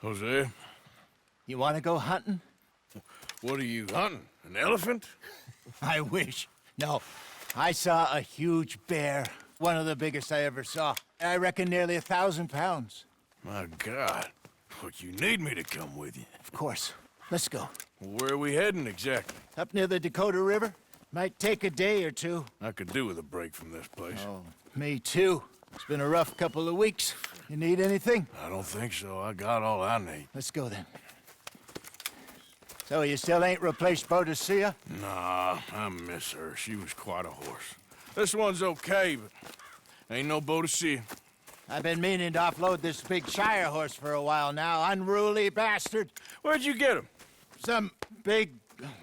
Jose, You want to go hunting? what are you hunting? An elephant? I wish. No, I saw a huge bear. One of the biggest I ever saw. I reckon nearly 1,000 pounds. My God. What, you need me to come with you? Of course. Let's go. Where are we heading exactly? Up near the Dakota River. Might take a day or two. I could do with a break from this place. Oh, me too. It's been a rough couple of weeks. You need anything? I don't think so. I got all I need. Let's go then. So you still ain't replaced Boadicea? Nah, I miss her. She was quite a horse. This one's okay, but ain't no Boadicea. I've been meaning to offload this big Shire horse for a while now. Unruly bastard. Where'd you get him? Some big,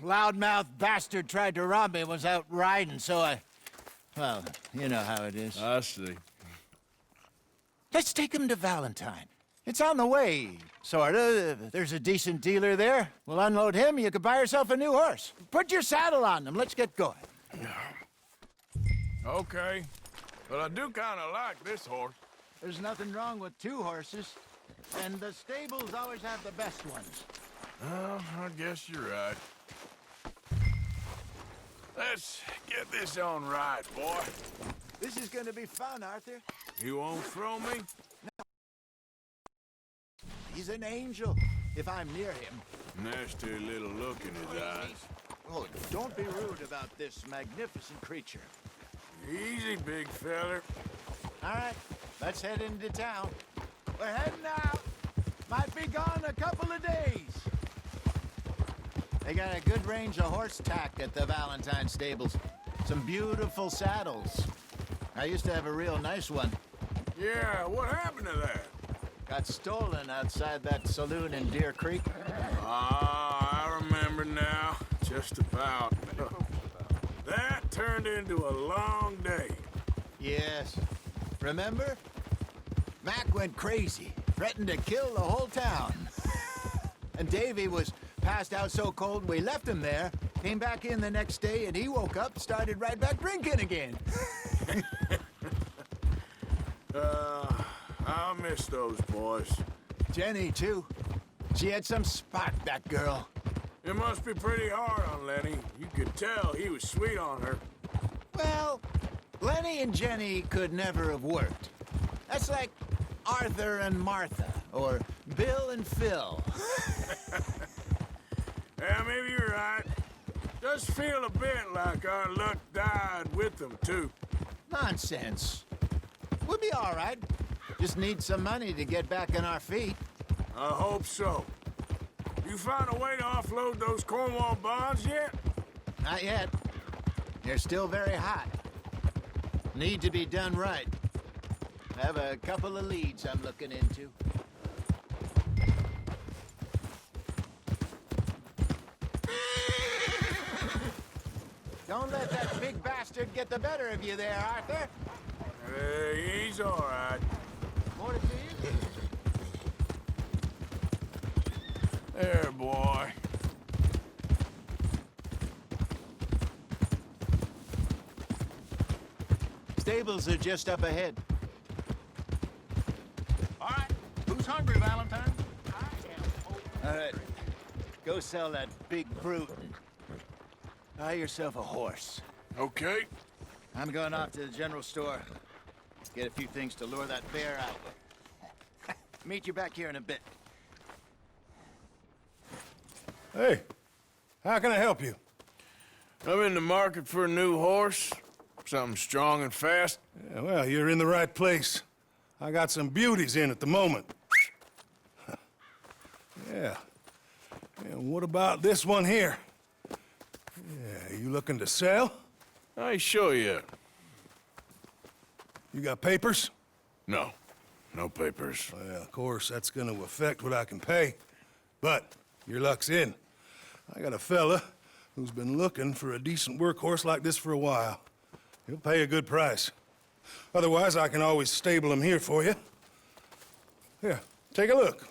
loudmouth bastard tried to rob me and was out riding, so well, you know how it is. I see. Let's take him to Valentine. It's on the way, sorta. There's a decent dealer there. We'll unload him, you could buy yourself a new horse. Put your saddle on him, let's get going. Okay, but I do kind of like this horse. There's nothing wrong with two horses, and the stables always have the best ones. Well, I guess you're right. Let's get this on right, boy. This is gonna be fun, Arthur. You won't throw me? He's an angel, if I'm near him. Nasty little look in his eyes. Oh, don't be rude about this magnificent creature. Easy, big feller. All right, let's head into town. We're heading out. Might be gone a couple of days. They got a good range of horse tack at the Valentine stables. Some beautiful saddles. I used to have a real nice one. Yeah, what happened to that? Got stolen outside that saloon in Deer Creek. Ah, I remember now. Just about. That turned into a long day. Yes. Remember? Mac went crazy, threatened to kill the whole town. And Davy was passed out so cold we left him there, came back in the next day, and he woke up, started right back drinking again. I miss those boys. Jenny, too. She had some spark, that girl. It must be pretty hard on Lenny. You could tell he was sweet on her. Well, Lenny and Jenny could never have worked. That's like Arthur and Martha, or Bill and Phil. Yeah, maybe you're right. Does feel a bit like our luck died with them, too. Nonsense. We'll be all right. Just need some money to get back on our feet. I hope so. You find a way to offload those Cornwall bonds yet? Not yet. They're still very hot. Need to be done right. I have a couple of leads I'm looking into. Don't let that big bastard get the better of you there, Arthur. He's all right. More to see you? There, boy. Stables are just up ahead. All right, who's hungry, Valentine? All right. Go sell that big brute and buy yourself a horse. Okay. I'm going off to the general store. Get a few things to lure that bear out. Meet you back here in a bit. Hey, how can I help you? I'm in the market for a new horse. Something strong and fast. Yeah, well, you're in the right place. I got some beauties in at the moment. Yeah. And what about this one here? Yeah, you looking to sell? I ain't sure yet. You got papers? No. No papers. Well, of course, that's gonna affect what I can pay. But your luck's in. I got a fella who's been looking for a decent workhorse like this for a while. He'll pay a good price. Otherwise, I can always stable him here for you. Here, take a look.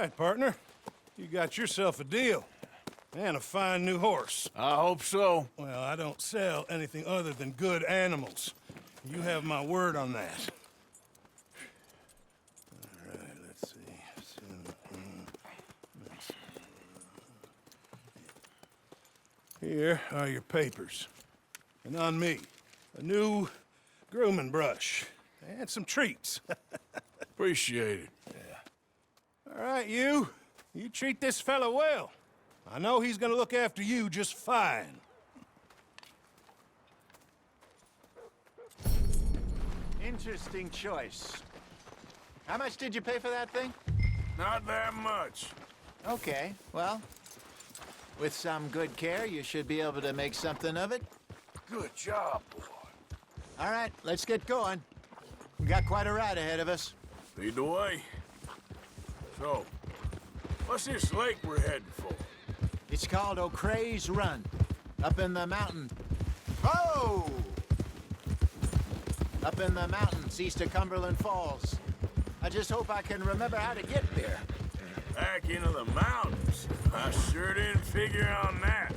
right, partner. You got yourself a deal. And a fine new horse. I hope so. Well, I don't sell anything other than good animals. You have my word on that. All right, let's see. Here are your papers. And on me, a new grooming brush. And some treats. Appreciate it. All right, you. You treat this fella well. I know he's gonna look after you just fine. Interesting choice. How much did you pay for that thing? Not that much. Okay, well, with some good care, you should be able to make something of it. Good job, boy. All right, let's get going. We got quite a ride ahead of us. Lead the way. So, what's this lake we're heading for? It's called O'Creagh's Run, up in the mountain. Oh! Up in the mountains east of Cumberland Falls. I just hope I can remember how to get there. Back into the mountains. I sure didn't figure on that.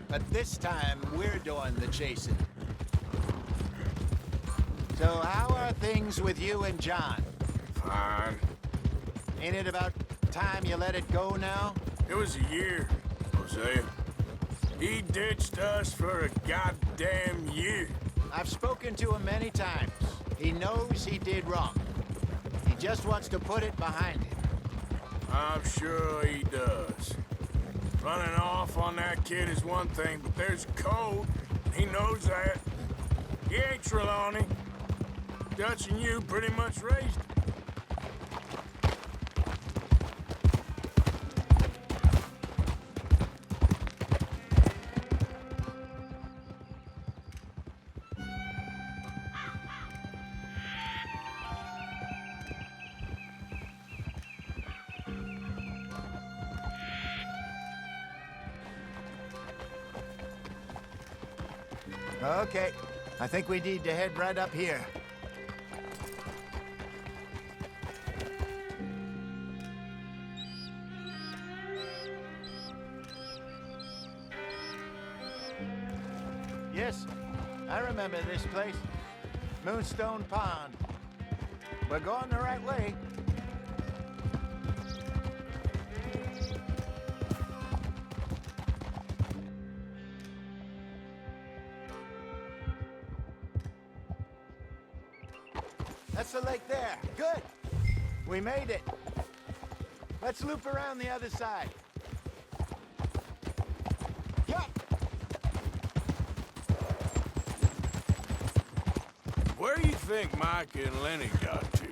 But this time, we're doing the chasing. So how are things with you and John? Fine. Ain't it about time you let it go now? It was a year, Hosea. He ditched us for a goddamn year. I've spoken to him many times. He knows he did wrong. He just wants to put it behind him. I'm sure he does. Running off on that kid is one thing, but there's code. He knows that. He ain't Trelawney. Dutch and you pretty much raised him. Okay, I think we need to head right up here. Yes, I remember this place. Moonstone Pond. We're going the right way. That's the lake there. Good. We made it. Let's loop around the other side. Yup. Where do you think Mike and Lenny got to?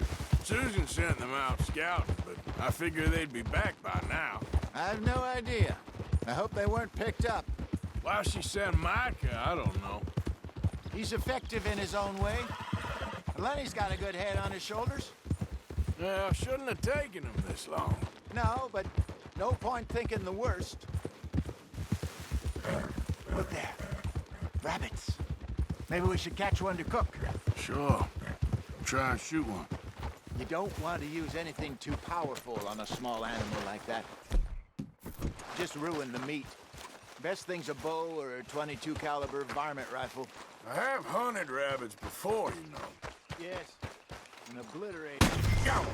Susan sent them out scouting, but I figure they'd be back by now. I have no idea. I hope they weren't picked up. Why she sent Mike, I don't know. He's effective in his own way. Lenny's got a good head on his shoulders. Yeah, shouldn't have taken him this long. No, but no point thinking the worst. Look there. Rabbits. Maybe we should catch one to cook. Sure. Try and shoot one. You don't want to use anything too powerful on a small animal like that. Just ruin the meat. Best thing's a bow or a .22 caliber varmint rifle. I have hunted rabbits before, you know. Yes, and obliterate. Go!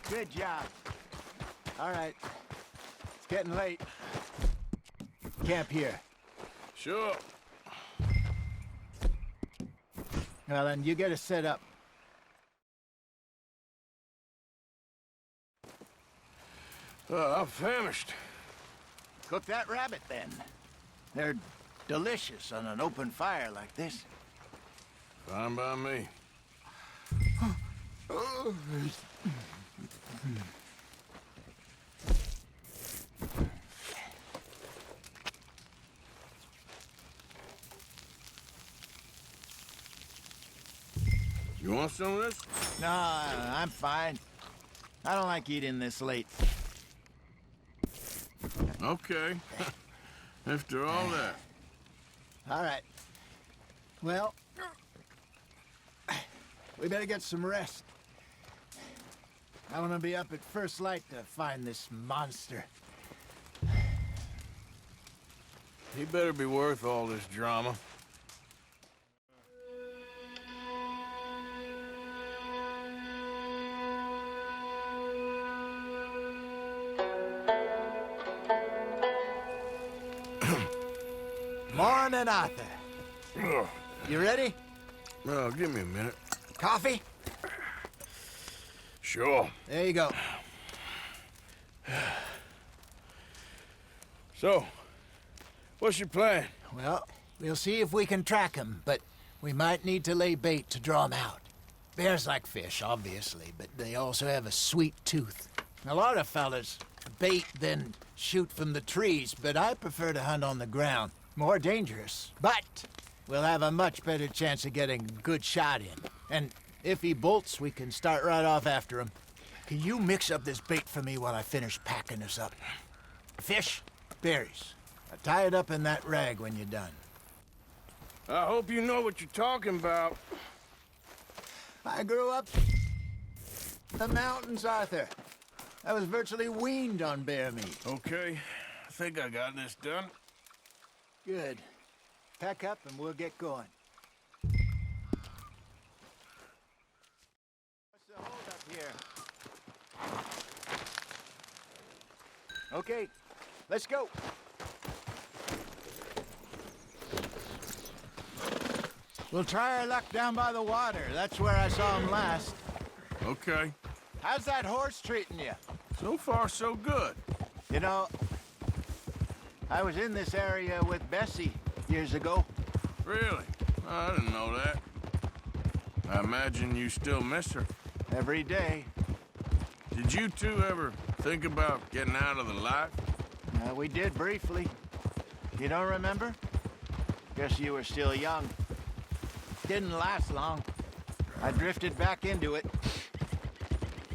Good job. All right. It's getting late. Camp here. Sure. Well, then you get us set up. I'm famished. Cook that rabbit, then. They're delicious on an open fire like this. Fine by me. You want some of this? No, I'm fine. I don't like eating this late. Okay. After all that. All right. Well, we better get some rest. I want to be up at first light to find this monster. He better be worth all this drama. Morning, Arthur. Ugh. You ready? Well, give me a minute. Coffee? Sure. There you go. So, what's your plan? Well, we'll see if we can track him, but we might need to lay bait to draw him out. Bears like fish, obviously, but they also have a sweet tooth. A lot of fellas bait, then shoot from the trees, but I prefer to hunt on the ground. More dangerous, but we'll have a much better chance of getting a good shot in. And if he bolts, we can start right off after him. Can you mix up this bait for me while I finish packing this up? Fish, berries. I'll tie it up in that rag when you're done. I hope you know what you're talking about. I grew up in the mountains, Arthur. I was virtually weaned on bear meat. Okay, I think I got this done. Good. Pack up and we'll get going. What's the holdup here? Okay, let's go. We'll try our luck down by the water. That's where I saw him last. Okay. How's that horse treating you? So far, so good. You know, I was in this area with Bessie years ago. Really? I didn't know that. I imagine you still miss her. Every day. Did you two ever think about getting out of the life? We did briefly. You don't remember? Guess you were still young. Didn't last long. I drifted back into it.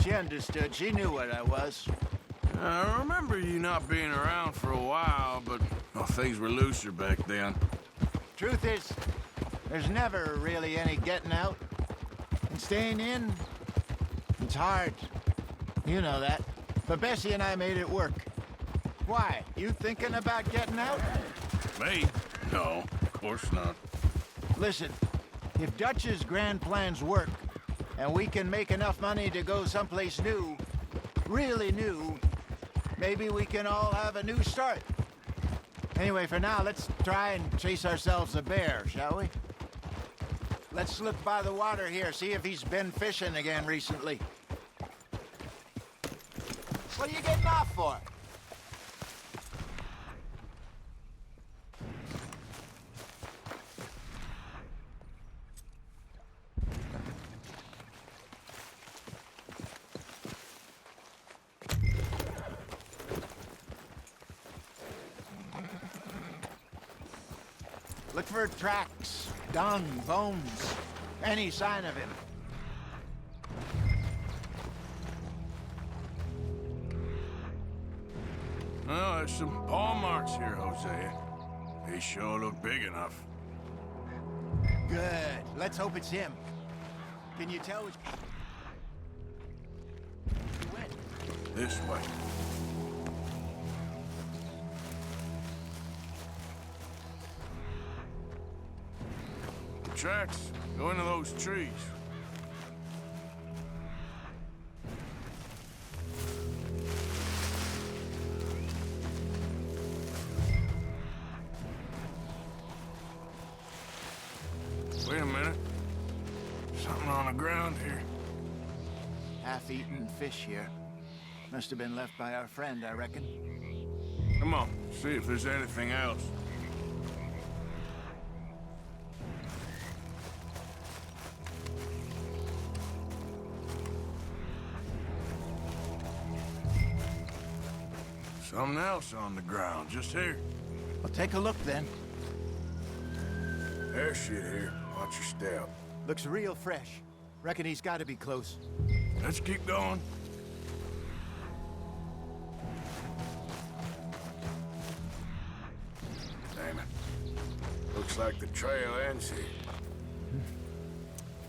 She understood. She knew what I was. I remember you not being around for a while, but things were looser back then. Truth is, there's never really any getting out. And staying in, it's hard. You know that. But Bessie and I made it work. Why? You thinking about getting out? Me? No, of course not. Listen, if Dutch's grand plans work, and we can make enough money to go someplace new, really new, maybe we can all have a new start. Anyway, for now, let's try and chase ourselves a bear, shall we? Let's look by the water here, see if he's been fishing again recently. What are you getting off for? Look for tracks, dung, bones, any sign of him. Oh, there's some paw marks here, Hosea. They sure look big enough. Good. Let's hope it's him. Can you tell which... He went. This way. The tracks go into those trees. Wait a minute. Something on the ground here. Half-eaten fish here. Must have been left by our friend, I reckon. Come on, see if there's anything else. Something else on the ground, just here. Well, take a look then. There's shit here. Watch your step. Looks real fresh. Reckon he's got to be close. Let's keep going. Looks like the trail ends here.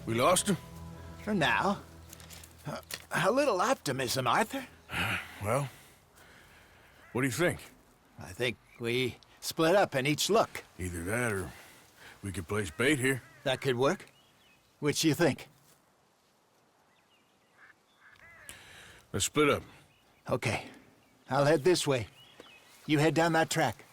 We lost him? For now. A little optimism, Arthur. Well, what do you think? I think we split up and each look. Either that or we could place bait here. That could work. Which do you think? Let's split up. Okay. I'll head this way. You head down that track.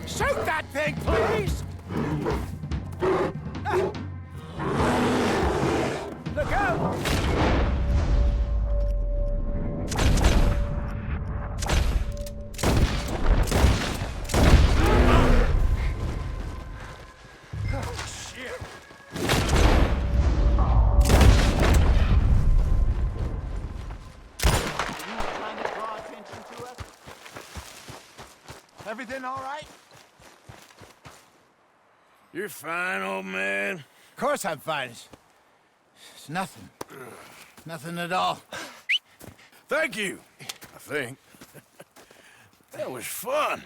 Shoot that thing, please! Look out! Oh, shit! Are you trying to draw attention to us? Everything all right? You're fine, old man. Of course I'm fine. It's nothing. Nothing at all. Thank you, I think. That was fun.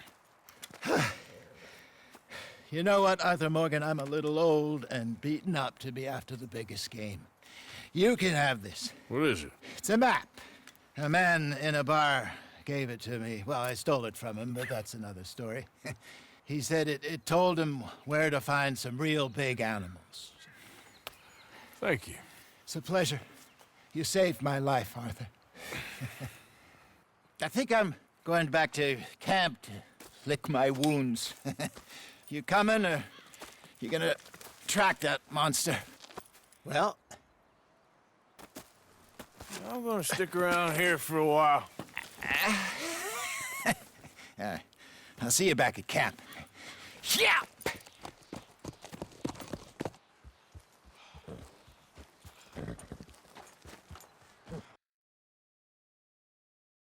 You know what, Arthur Morgan? I'm a little old and beaten up to be after the biggest game. You can have this. What is it? It's a map. A man in a bar gave it to me. Well, I stole it from him, but that's another story. He said it told him where to find some real big animals. Thank you. It's a pleasure. You saved my life, Arthur. I think I'm going back to camp to lick my wounds. You coming, or you gonna track that monster? Well, I'm gonna stick around here for a while. I'll see you back at camp. Yeah!